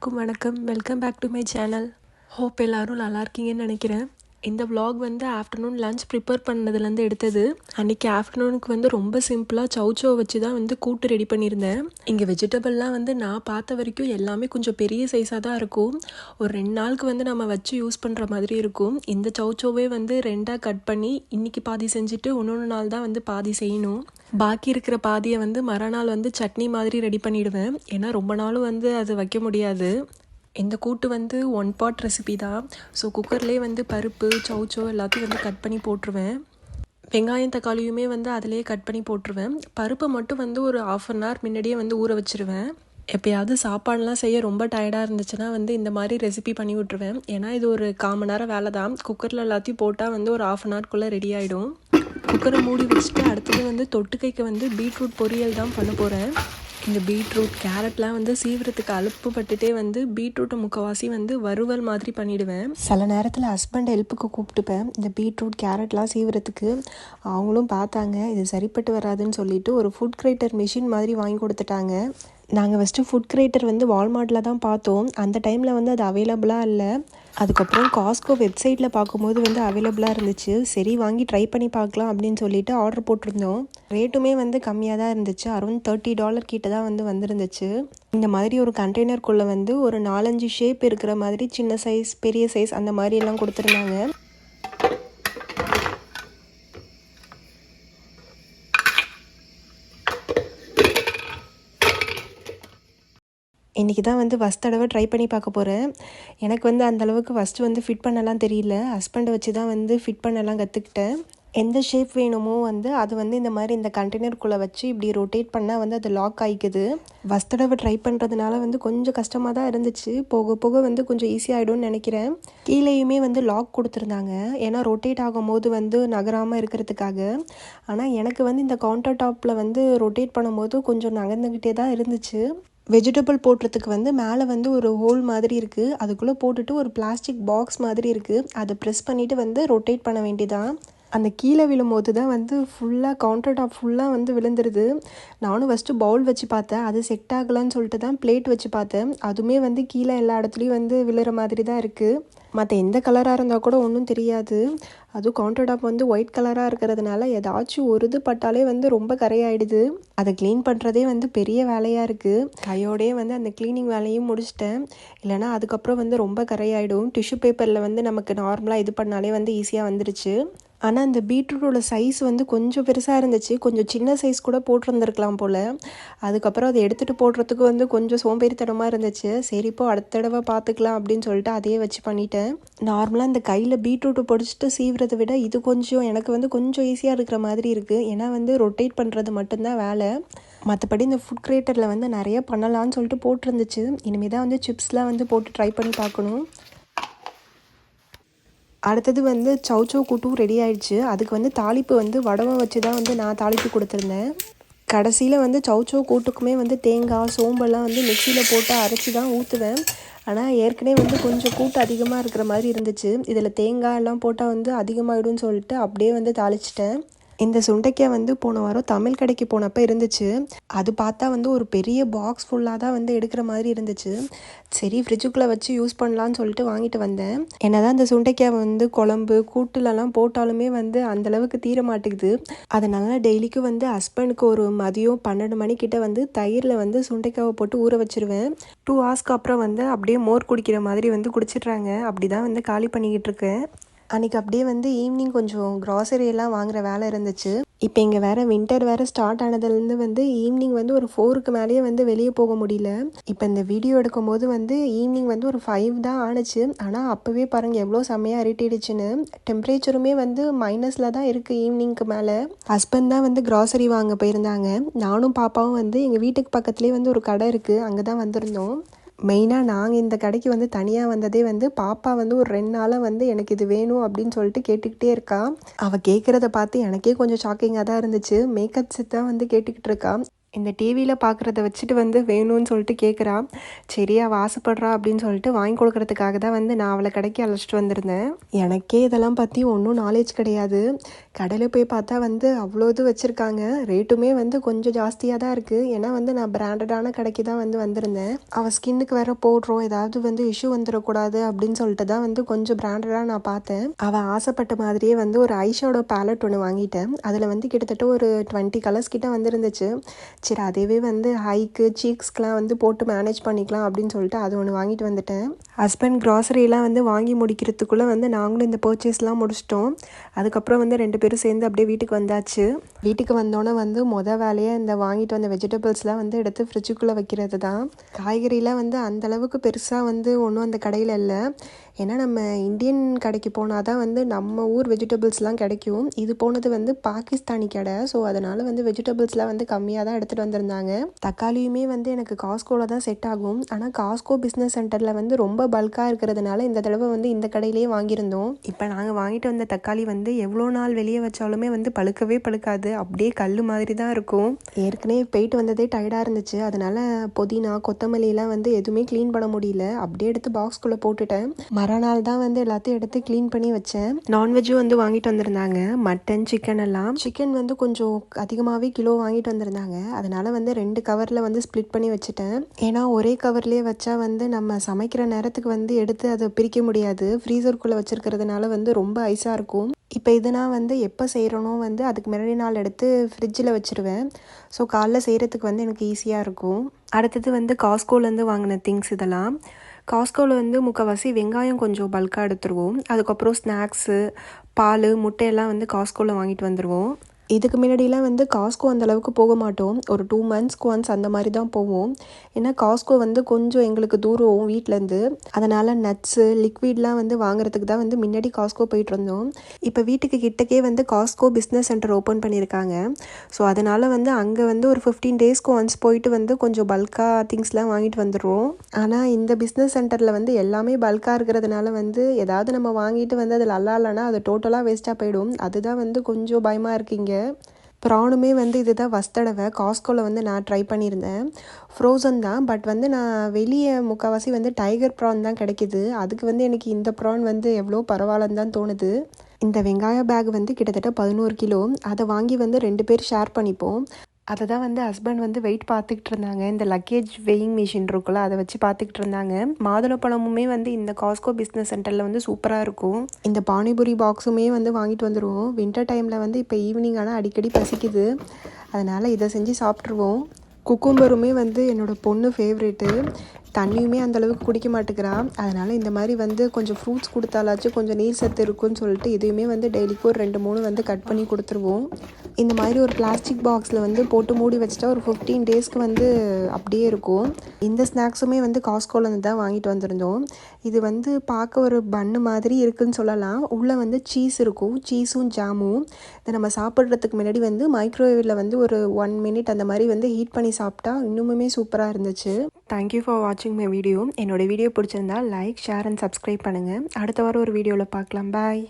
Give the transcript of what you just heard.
எல்லாருக்கும் வணக்கம். Welcome back to my channel. Hope எல்லோரும் நல்லா இருக்கீங்கன்னு நினைக்கிறேன். இந்த vlog வந்து ஆஃப்டர்நூன் லஞ்ச் ப்ரிப்பேர் பண்ணதுலேருந்து எடுத்தது. அன்றைக்கி ஆஃப்டர்நூனுக்கு வந்து ரொம்ப சிம்பிளாக சௌச்சோ வச்சு தான் வந்து கூட்டு ரெடி பண்ணியிருந்தேன். இங்கே வெஜிடபிள்லாம் வந்து நான் பார்த்த வரைக்கும் எல்லாமே கொஞ்சம் பெரிய சைஸாக தான் இருக்கும். ஒரு 2 நாளுக்கு வந்து நம்ம வச்சு யூஸ் பண்ணுற மாதிரி இருக்கும். இந்த சௌச்சோவே வந்து 2ஆக கட் பண்ணி இன்றைக்கி பாதி செஞ்சுட்டு இன்னொன்று நாள் தான் வந்து பாதி செய்யணும். பாக்கி இருக்கிற பாதியை வந்து மறுநாள் வந்து சட்னி மாதிரி ரெடி பண்ணிவிடுவேன். ஏன்னா ரொம்ப நாளும் வந்து அது வைக்க முடியாது. இந்த கூட்டு வந்து 1 pot ரெசிபி தான். ஸோ குக்கர்லேயே வந்து பருப்பு சௌச்சோ எல்லாத்தையும் வந்து கட் பண்ணி போட்டுருவேன். வெங்காயம் தக்காளியுமே வந்து அதிலே கட் பண்ணி போட்டுருவேன். பருப்பை மட்டும் வந்து ஒரு 1/2 hour முன்னாடியே வந்து ஊற வச்சுருவேன். எப்போயாவது சாப்பாடுலாம் செய்ய ரொம்ப டயர்டாக இருந்துச்சுன்னா வந்து இந்த மாதிரி ரெசிபி பண்ணி விட்ருவேன். ஏன்னா இது ஒரு 1/4 மணி நேரம் வேலை தான். குக்கரில் எல்லாத்தையும் போட்டால் வந்து ஒரு 1/2 hourக்குள்ளே ரெடி ஆகிடும். குக்கரை மூடி வச்சுட்டு அடுத்தது வந்து தொட்டுக்கைக்கு வந்து பீட்ரூட் பொரியல் தான் பண்ண போகிறேன். இந்த பீட்ரூட் கேரட்லாம் வந்து சீவிரத்துக்கு அலுப்பு பட்டுட்டே வந்து பீட்ரூட்டை முக்கவாசி வந்து வறுவல் மாதிரி பண்ணிவிடுவேன். சில நேரத்தில் ஹஸ்பண்ட் ஹெல்ப்புக்கு கூப்பிட்டுப்பேன் இந்த பீட்ரூட் கேரட்லாம் சீவிரத்துக்கு. அவங்களும் பார்த்தாங்க இது சரிப்பட்டு வராதுன்னு சொல்லிட்டு ஒரு ஃபுட் கிரேட்டர் மிஷின் மாதிரி வாங்கி கொடுத்துட்டாங்க. நாங்கள் ஃபஸ்ட்டு ஃபுட் கிரேட்டர் வந்து வால்மார்ட்டில் தான் பார்த்தோம். அந்த டைமில் வந்து அது அவைலபிளாக இல்லை. அதுக்கப்புறம் காஸ்கோ வெப்சைட்டில் பார்க்கும்போது வந்து அவைலபிளாக இருந்துச்சு. சரி வாங்கி ட்ரை பண்ணி பார்க்கலாம் அப்படின்னு சொல்லிட்டு ஆர்டர் போட்டிருந்தோம். ரேட்டுமே வந்து கம்மியாக தான் இருந்துச்சு. அரௌண்ட் $30 கிட்ட தான் வந்து வந்துருந்துச்சு. இந்த மாதிரி ஒரு கண்டெய்னருக்குள்ளே வந்து ஒரு 4-5 ஷேப் இருக்கிற மாதிரி சின்ன சைஸ் பெரிய சைஸ் அந்த மாதிரி எல்லாம் கொடுத்துருந்தாங்க. இன்றைக்கி தான் வந்து ஃபஸ்ட் தடவை ட்ரை பண்ணி பார்க்க போகிறேன். எனக்கு வந்து அந்தளவுக்கு ஃபஸ்ட்டு வந்து ஃபிட் பண்ணலாம் தெரியல. ஹஸ்பண்டை வச்சு தான் வந்து ஃபிட் பண்ணலாம் கற்றுக்கிட்டேன். எந்த ஷேப் வேணுமோ வந்து அது வந்து இந்த மாதிரி இந்த கண்டெய்னருக்குள்ளே வச்சு இப்படி ரொட்டேட் பண்ணால் வந்து அது லாக் ஆகிக்குது. ஃபஸ்ட் தடவை ட்ரை பண்ணுறதுனால வந்து கொஞ்சம் கஷ்டமாக தான் இருந்துச்சு. போக போக வந்து கொஞ்சம் ஈஸியாகிடும்னு நினைக்கிறேன். கீழேயுமே வந்து லாக் கொடுத்துருந்தாங்க. ஏன்னா ரொட்டேட் ஆகும்போது வந்து நகராமல் இருக்கிறதுக்காக. ஆனால் எனக்கு வந்து இந்த கவுண்டர் டாப்பில் வந்து ரொட்டேட் பண்ணும்போது கொஞ்சம் நகர்ந்துக்கிட்டே தான் இருந்துச்சு. வெஜிடபிள் போடுறதுக்கு வந்து மேலே வந்து ஒரு ஹோல் மாதிரி இருக்குது. அதுக்குள்ளே போட்டுட்டு ஒரு பிளாஸ்டிக் பாக்ஸ் மாதிரி இருக்குது. அதை ப்ரெஸ் பண்ணிவிட்டு வந்து ரொட்டேட் பண்ண வேண்டியதான். அந்த கீழே விழும்போது தான் வந்து ஃபுல்லாக கவுண்டர் டாப் ஃபுல்லாக வந்து விழுந்துருது. நானும் ஃபஸ்ட்டு பவுல் வச்சு பார்த்தேன். அது செட் ஆகலான்னு சொல்லிட்டு தான் பிளேட் வச்சு பார்த்தேன். அதுவுமே வந்து கீழே எல்லா இடத்துலையும் வந்து விழுற மாதிரி தான் இருக்குது. மற்ற எந்த கலராக இருந்தால் கூட ஒன்றும் தெரியாது. அதுவும் கவுண்டர் டாப் வந்து ஒயிட் கலராக இருக்கிறதுனால ஏதாச்சும் ஒரு இது பட்டாலே வந்து ரொம்ப கரையாயிடுது. அதை க்ளீன் பண்ணுறதே வந்து பெரிய வேலையாக இருக்குது. கையோடையே வந்து அந்த க்ளீனிங் வேலையும் முடிச்சிட்டேன். இல்லைனா அதுக்கப்புறம் வந்து ரொம்ப கரையாயிடும். டிஷ்யூ பேப்பரில் வந்து நமக்கு நார்மலாக இது பண்ணாலே வந்து ஈஸியாக வந்துருச்சு. ஆனால் இந்த பீட்ரூட்டோட சைஸ் வந்து கொஞ்சம் பெருசாக இருந்துச்சு. கொஞ்சம் சின்ன சைஸ் கூட போட்டிருந்துருக்கலாம் போல். அதுக்கப்புறம் அதை எடுத்துகிட்டு போடுறதுக்கு வந்து கொஞ்சம் சோம்பேறித்தனமாக இருந்துச்சு. சரி இப்போ அடுத்த தடவை பார்த்துக்கலாம் அப்படின்னு சொல்லிட்டு அதையே வச்சு பண்ணிட்டேன். நார்மலாக இந்த கையில் பீட்ரூட்டை பொடிச்சிட்டு சீவுறதை விட இது கொஞ்சம் எனக்கு வந்து கொஞ்சம் ஈஸியாக இருக்கிற மாதிரி இருக்குது. ஏன்னா வந்து ரொட்டேட் பண்ணுறது மட்டும்தான் வேலை. மற்றபடி இந்த ஃபுட் கிரியேட்டரில் வந்து நிறைய பண்ணலான்னு சொல்லிட்டு போட்டிருந்துச்சு. இனிமேல் தான் வந்து சிப்ஸ்லாம் வந்து போட்டு ட்ரை பண்ணி பார்க்கணும். அடுத்தது வந்து சௌச்சோ கூட்டும் ரெடி ஆயிடுச்சு. அதுக்கு வந்து தாளிப்பு வந்து வடவை வச்சு தான் வந்து நான் தாளிப்பு கொடுத்துருந்தேன். கடைசியில் வந்து சௌச்சோ கூட்டுக்குமே வந்து தேங்காய் சோம்பெல்லாம் வந்து மிக்சியில் போட்டு அரைச்சி தான் ஊற்றுவேன். ஆனால் ஏற்கனவே வந்து கொஞ்சம் கூட்டு அதிகமாக இருக்கிற மாதிரி இருந்துச்சு. இதில் தேங்காய் எல்லாம் போட்டால் வந்து அதிகமாகிடும்னு சொல்லிட்டு அப்படியே வந்து தாளிச்சிட்டேன். இந்த சுண்டைக்காய் வந்து போன வாரம் தமிழ் கடைக்கு போனப்போ இருந்துச்சு. அது பார்த்தா வந்து ஒரு பெரிய பாக்ஸ் ஃபுல்லாக தான் வந்து எடுக்கிற மாதிரி இருந்துச்சு. சரி ஃப்ரிட்ஜுக்குள்ளே வச்சு யூஸ் பண்ணலான்னு சொல்லிட்டு வாங்கிட்டு வந்தேன். என்னதான் இந்த சுண்டைக்காய் வந்து குழம்பு கூட்டுலலாம் போட்டாலுமே வந்து அந்தளவுக்கு தீர மாட்டேங்குது. அதனால டெய்லிக்கும் வந்து ஹஸ்பண்டுக்கு ஒரு மதியம் 12 மணிக்கிட்ட வந்து தயிரில் வந்து சுண்டைக்காவை போட்டு ஊற வச்சுருவேன். 2 hours அப்புறம் வந்து அப்படியே மோர் குடிக்கிற மாதிரி வந்து குடிச்சிட்றாங்க. அப்படி தான் வந்து காலி பண்ணிக்கிட்டு இருக்கேன். அன்றைக்கி அப்படியே வந்து ஈவினிங் கொஞ்சம் க்ராசரி எல்லாம் வாங்குகிற வேலை இருந்துச்சு. இப்போ இங்கே வேறு வின்டர் வேறு ஸ்டார்ட் ஆனதுலேருந்து வந்து ஈவினிங் வந்து ஒரு 4க்கு மேலேயே வந்து வெளியே போக முடியல. இப்போ இந்த வீடியோ எடுக்கும்போது வந்து ஈவினிங் வந்து ஒரு 5 தான் ஆணுச்சு. ஆனால் அப்போவே பாருங்கள் எவ்வளோ செம்மையாக இருட்டிடுச்சுன்னு. டெம்பரேச்சருமே வந்து மைனஸில் தான் இருக்குது ஈவினிங்க்கு மேலே. ஹஸ்பண்ட் தான் வந்து க்ராசரி வாங்க போயிருந்தாங்க. நானும் பாப்பாவும் வந்து எங்கள் வீட்டுக்கு பக்கத்துலேயே வந்து ஒரு கடை இருக்குது, அங்கே தான் வந்திருந்தோம். மெயினாக நாங்கள் இந்த கடைக்கு வந்து தனியாக வந்ததே வந்து பாப்பா வந்து ஒரு 2 நாளாக வந்து எனக்கு இது வேணும் அப்படின்னு சொல்லிட்டு கேட்டுக்கிட்டே இருக்கா. அவள் கேட்குறத பார்த்து எனக்கே கொஞ்சம் ஷாக்கிங்காக தான் இருந்துச்சு. மேக்கப் செட் தான் வந்து கேட்டுக்கிட்டு இருக்கா. இந்த டிவியில் பார்க்குறத வச்சுட்டு வந்து வேணும்னு சொல்லிட்டு கேட்குறா. சரி அவள் ஆசைப்படுறா அப்படின்னு சொல்லிட்டு வாங்கி கொடுக்கறதுக்காக தான் வந்து நான் அவளை கடைக்கு அழைச்சிட்டு வந்திருந்தேன். எனக்கே இதெல்லாம் பற்றி ஒன்றும் நாலேஜ் கிடையாது. கடையில் போய் பார்த்தா வந்து அவ்வளோ இது வச்சுருக்காங்க. ரேட்டுமே வந்து கொஞ்சம் ஜாஸ்தியாக தான் இருக்குது. ஏன்னா வந்து நான் பிராண்டடான கடைக்கு தான் வந்து வந்திருந்தேன். அவள் ஸ்கின்னுக்கு வேற போடுறோம், ஏதாவது வந்து இஷ்யூ வந்துடக்கூடாது அப்படின்னு சொல்லிட்டு தான் வந்து கொஞ்சம் பிராண்டடாக நான் பார்த்தேன். அவள் ஆசைப்பட்ட மாதிரியே வந்து ஒரு ஐஷேடோ பேலட் ஒன்று வாங்கிட்டேன். அதில் வந்து கிட்டத்தட்ட ஒரு 20 கலர்ஸ் கிட்ட வந்துருந்துச்சு. சரி அதேவே வந்து ஹைக்கு சீக்ஸ்க்கெலாம் வந்து போட்டு மேனேஜ் பண்ணிக்கலாம் அப்படின்னு சொல்லிட்டு அது ஒன்று வாங்கிட்டு வந்துட்டேன். ஹஸ்பண்ட் க்ராசரிலாம் வந்து வாங்கி முடிக்கிறதுக்குள்ளே வந்து நாங்களும் இந்த பர்ச்சேஸ்லாம் முடிச்சிட்டோம். அதுக்கப்புறம் வந்து 2 பேரும் சேர்ந்து அப்படியே வீட்டுக்கு வந்தாச்சு. வீட்டுக்கு வந்தோன்னே வந்து வேலையை இந்த வாங்கிட்டு வந்த வெஜிடபிள்ஸ்லாம் வந்து எடுத்து ஃப்ரிட்ஜுக்குள்ளே வைக்கிறது தான். காய்கறிலாம் வந்து அந்தளவுக்கு பெருசாக வந்து ஒன்றும் அந்த கடையில் இல்லை. ஏன்னா நம்ம இந்தியன் கடைக்கு போனால் தான் வந்து நம்ம ஊர் வெஜிடபிள்ஸ்லாம் கிடைக்கும். இது போனது வந்து பாகிஸ்தானி கடை. ஸோ அதனால் வந்து வெஜிடபிள்ஸ்லாம் வந்து கம்மியாக தான் எடுத்துகிட்டு வந்திருந்தாங்க. தக்காளியுமே வந்து எனக்கு காஸ்கோவில் தான் செட் ஆகும். ஆனால் காஸ்கோ பிஸ்னஸ் சென்டரில் வந்து ரொம்ப பல்காக இருக்கிறதுனால இந்த தடவை வந்து இந்த கடையிலேயே வாங்கியிருந்தோம். இப்போ நாங்கள் வாங்கிட்டு வந்த தக்காளி வந்து எவ்வளோ நாள் வெளியே வச்சாலுமே வந்து பழுக்காது. அப்படியே கல் மாதிரி தான் இருக்கும். ஏற்கனவே போயிட்டு வந்ததே டயர்டாக இருந்துச்சு. அதனால் புதினா கொத்தமல்லிலாம் வந்து எதுவுமே க்ளீன் பண்ண முடியல. அப்படியே எடுத்து பாக்ஸ்குள்ளே போட்டுட்டேன். மறுநாள் தான் வந்து எல்லாத்தையும் எடுத்து க்ளீன் பண்ணி வச்சேன். நான்வெஜ்ஜும் வந்து வாங்கிட்டு வந்திருந்தாங்க. மட்டன் சிக்கன் எல்லாம். சிக்கன் வந்து கொஞ்சம் அதிகமாகவே கிலோ வாங்கிட்டு வந்திருந்தாங்க. அதனால் வந்து 2 கவரில் வந்து ஸ்ப்ளிட் பண்ணி வச்சுட்டேன். ஏன்னா ஒரே கவர்லேயே வச்சா வந்து நம்ம சமைக்கிற நேரத்துக்கு வந்து எடுத்து அதை பிரிக்க முடியாது. ஃப்ரீசருக்குள்ளே வச்சுருக்கிறதுனால வந்து ரொம்ப ஐஸாக இருக்கும். இப்போ இது நான் வந்து எப்போ செய்கிறனோ வந்து அதுக்கு முன்னாடி நாள் எடுத்து ஃப்ரிட்ஜில் வச்சுருவேன். ஸோ காலைல செய்கிறதுக்கு வந்து எனக்கு ஈஸியாக இருக்கும். அடுத்தது வந்து காஸ்கோலேருந்து வாங்கின திங்ஸ் இதெல்லாம். காஸ்கோவில் வந்து முக்கால்வாசி வெங்காயம் கொஞ்சம் பல்காக எடுத்துருவோம். அதுக்கப்புறம் ஸ்நாக்ஸு, பால், முட்டையெல்லாம் வந்து காஸ்கோவில் வாங்கிட்டு வந்துடுவோம். இதுக்கு முன்னாடிலாம் வந்து காஸ்கோ அந்தளவுக்கு போக மாட்டோம். ஒரு 2 மந்த்ஸ்க்கு ஒன்ஸ் அந்த மாதிரி தான் போவோம். ஏன்னா காஸ்கோ வந்து கொஞ்சம் எங்களுக்கு தூரம் வீட்டிலேருந்து. அதனால் நட்ஸு லிக்விட்லாம் வந்து வாங்குறதுக்கு தான் வந்து முன்னாடி காஸ்கோ போயிட்டு இருந்தோம். இப்போ வீட்டுக்கு கிட்டக்கே வந்து காஸ்கோ பிஸ்னஸ் சென்டர் ஓப்பன் பண்ணியிருக்காங்க. ஸோ அதனால் வந்து அங்கே வந்து ஒரு 15 டேஸ்க்கு ஒன்ஸ் போயிட்டு வந்து கொஞ்சம் பல்காக திங்ஸ்லாம் வாங்கிட்டு வந்துடுவோம். ஆனால் இந்த பிஸ்னஸ் சென்டரில் வந்து எல்லாமே பல்காக இருக்கிறதுனால வந்து ஏதாவது நம்ம வாங்கிட்டு வந்து அது நல்லா இல்லைன்னா அது டோட்டலாக வேஸ்ட்டாக போயிடும். அதுதான் வந்து கொஞ்சம் பயமாக இருக்குங்க. ப்ரானுமே வந்து இதுதான் ஃபஸ்ட் தடவை காஸ்கோவில் வந்து நான் ட்ரை பண்ணியிருந்தேன். ஃப்ரோசன் தான். பட் வந்து நான் வெளியே முக்கால்வாசி வந்து டைகர் ப்ரான் தான் கிடைக்கிது. அதுக்கு வந்து எனக்கு இந்த ப்ரான் வந்து எவ்வளோ பரவாயில்லன்னு தான் தோணுது. இந்த வெங்காய பேக் வந்து கிட்டத்தட்ட 11 கிலோ. அதை வாங்கி வந்து 2 பேர் ஷேர் பண்ணிப்போம். அதை தான் வந்து ஹஸ்பண்ட் வந்து வெயிட் பார்த்துக்கிட்டு இருந்தாங்க. இந்த லக்கேஜ் வெயிங் மிஷின் இருக்குல்ல, அதை வச்சு பார்த்துக்கிட்டு இருந்தாங்க. மாதுளப்பழமுமே வந்து இந்த காஸ்கோ பிஸ்னஸ் சென்டரில் வந்து சூப்பராக இருக்கும். இந்த பானிபூரி பாக்ஸுமே வந்து வாங்கிட்டு வந்துடுவோம். வின்டர் டைமில் வந்து இப்போ ஈவினிங் ஆனால் அடிக்கடி பசிக்குது. அதனால் இதை செஞ்சு சாப்பிட்ருவோம். குக்கும்பருமே வந்து என்னோடய பொண்ணு ஃபேவரெட்டு. தண்ணியுமே அந்தளவுக்கு குடிக்க மாட்டேங்கிறான். அதனால் இந்த மாதிரி வந்து கொஞ்சம் ஃப்ரூட்ஸ் கொடுத்தாலாச்சும் கொஞ்சம் நீர் சத்து இருக்குன்னு சொல்லிட்டு இதையுமே வந்து டெய்லிக்கு ஒரு 2-3 வந்து கட் பண்ணி கொடுத்துருவோம். இந்த மாதிரி ஒரு பிளாஸ்டிக் பாக்ஸில் வந்து போட்டு மூடி வச்சுட்டா ஒரு 15 டேஸ்க்கு வந்து அப்படியே இருக்கும். இந்த ஸ்நாக்ஸுமே வந்து காஸ்கோலேருந்து தான் வாங்கிட்டு வந்திருந்தோம். இது வந்து பார்க்க ஒரு பன்னு மாதிரி இருக்குதுன்னு சொல்லலாம். உள்ளே வந்து சீஸ் இருக்கும், சீஸும் ஜாமும். இதை நம்ம சாப்பிட்றதுக்கு முன்னாடி வந்து மைக்ரோவேவில் வந்து ஒரு 1 மினிட் அந்த மாதிரி வந்து ஹீட் பண்ணி சாப்பிட்டா இன்னுமே சூப்பராக இருந்துச்சு. தேங்க்யூ ஃபார் வாட்சிங் மை வீடியோ. என்னோடய வீடியோ பிடிச்சிருந்தா லைக், ஷேர் அண்ட் சப்ஸ்கிரைப் பண்ணுங்கள். அடுத்த வாரம் ஒரு வீடியோவில் பார்க்கலாம். பாய்.